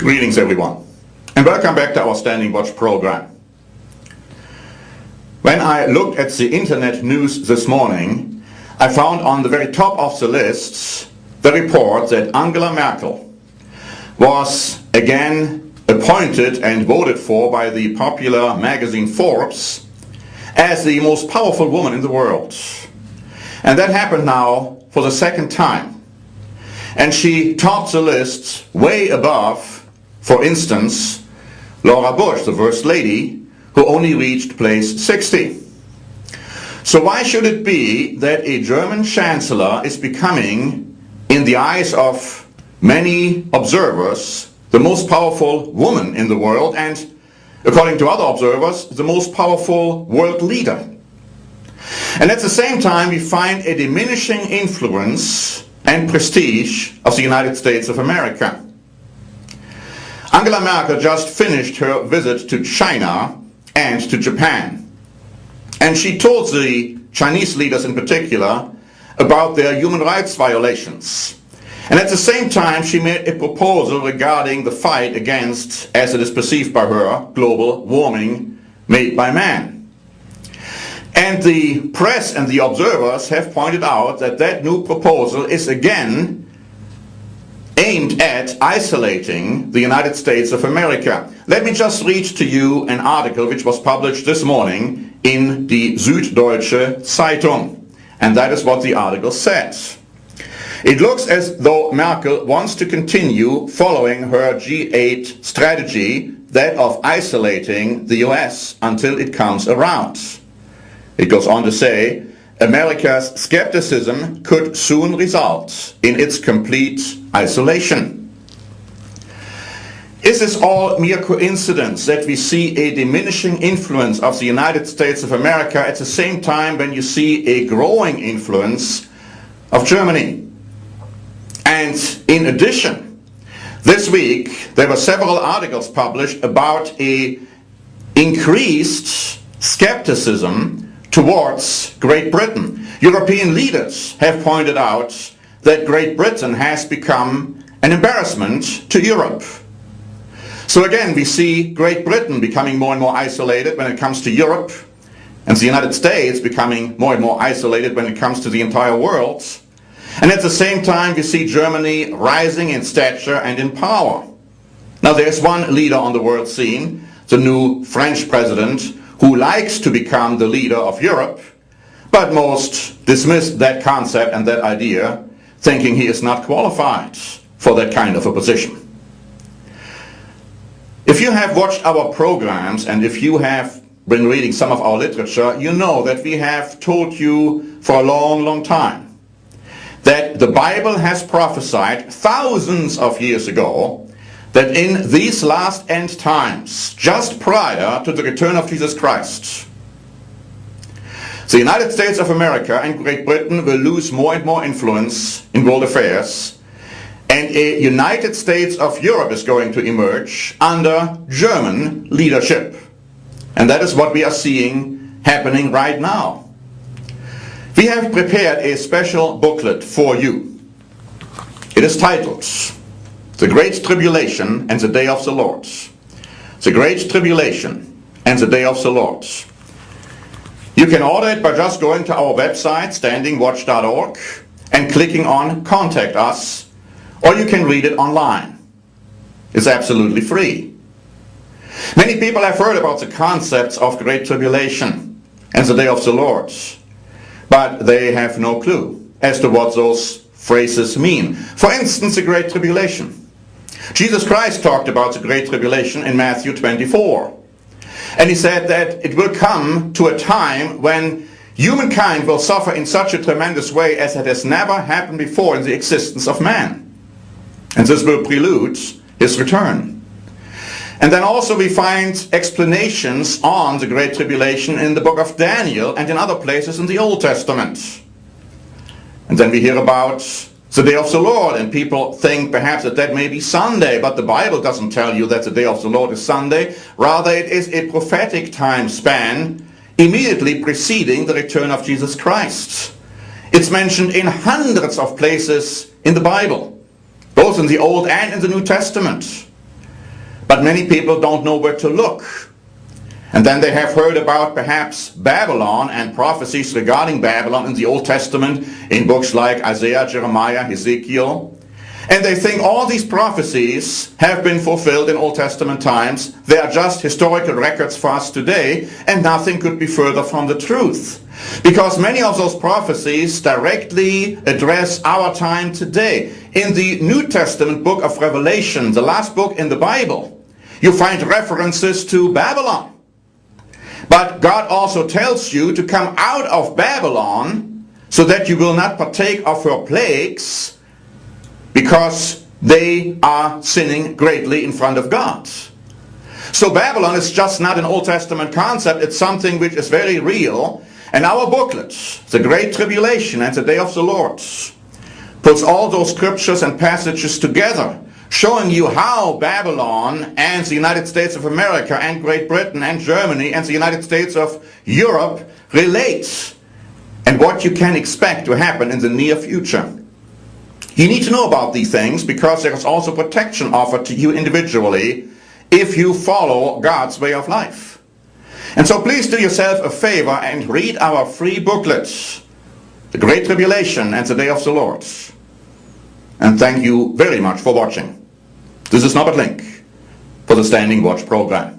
Greetings everyone, and welcome back to our Standing Watch program. When I looked at the internet news this morning, I found on the very top of the lists the report that Angela Merkel was again appointed and voted for by the popular magazine Forbes as the most powerful woman in the world. And that happened now for the second time. And she topped the list way above, for instance, Laura Bush, the First Lady, who only reached place 60. So why should it be that a German chancellor is becoming, in the eyes of many observers, the most powerful woman in the world and, according to other observers, the most powerful world leader? And at the same time we find a diminishing influence and prestige of the United States of America. Angela Merkel just finished her visit to China and to Japan. And she told the Chinese leaders in particular about their human rights violations. And at the same time she made a proposal regarding the fight against, as it is perceived by her, global warming made by man. And the press and the observers have pointed out that that new proposal is again aimed at isolating the United States of America. Let me just read to you an article which was published this morning in the Süddeutsche Zeitung. And that is what the article says. It looks as though Merkel wants to continue following her G8 strategy, that of isolating the US until it comes around. It goes on to say, America's skepticism could soon result in its complete isolation. Is this all mere coincidence that we see a diminishing influence of the United States of America at the same time when you see a growing influence of Germany? And in addition, this week there were several articles published about an increased skepticism towards Great Britain. European leaders have pointed out that Great Britain has become an embarrassment to Europe. So again, we see Great Britain becoming more and more isolated when it comes to Europe, and the United States becoming more and more isolated when it comes to the entire world. And at the same time, we see Germany rising in stature and in power. Now there's one leader on the world scene, the new French president, who likes to become the leader of Europe, but most dismiss that concept and that idea, thinking he is not qualified for that kind of a position. If you have watched our programs and if you have been reading some of our literature, you know that we have told you for a long, long time that the Bible has prophesied thousands of years ago that in these last end times, just prior to the return of Jesus Christ, the United States of America and Great Britain will lose more and more influence in world affairs, and a United States of Europe is going to emerge under German leadership. And that is what we are seeing happening right now. We have prepared a special booklet for you. It is titled The Great Tribulation and the Day of the Lord. The Great Tribulation and the Day of the Lord. You can order it by just going to our website, standingwatch.org, and clicking on Contact Us, or you can read it online. It's absolutely free. Many people have heard about the concepts of Great Tribulation and the Day of the Lord, but they have no clue as to what those phrases mean. For instance, the Great Tribulation. Jesus Christ talked about the Great Tribulation in Matthew 24. And he said that it will come to a time when humankind will suffer in such a tremendous way as it has never happened before in the existence of man. And this will prelude his return. And then also we find explanations on the Great Tribulation in the book of Daniel and in other places in the Old Testament. And then we hear about the Day of the Lord, and people think perhaps that may be Sunday, but the Bible doesn't tell you that the Day of the Lord is Sunday. Rather, it is a prophetic time span immediately preceding the return of Jesus Christ. It's mentioned in hundreds of places in the Bible, both in the Old and in the New Testament. but many people don't know where to look. And then they have heard about perhaps Babylon and prophecies regarding Babylon in the Old Testament in books like Isaiah, Jeremiah, Ezekiel. And they think all these prophecies have been fulfilled in Old Testament times. They are just historical records for us today, and nothing could be further from the truth. Because many of those prophecies directly address our time today. In the New Testament book of Revelation, the last book in the Bible, you find references to Babylon. But God also tells you to come out of Babylon so that you will not partake of her plagues, because they are sinning greatly in front of God. So Babylon is just not an Old Testament concept. It's something which is very real. And our booklet, The Great Tribulation and the Day of the Lord, puts all those scriptures and passages together, showing you how Babylon and the United States of America and Great Britain and Germany and the United States of Europe relate, and what you can expect to happen in the near future. You need to know about these things because there is also protection offered to you individually if you follow God's way of life. And so please do yourself a favor and read our free booklets, The Great Tribulation and the Day of the Lord. And thank you very much for watching. This is Norbert Link for the Standing Watch program.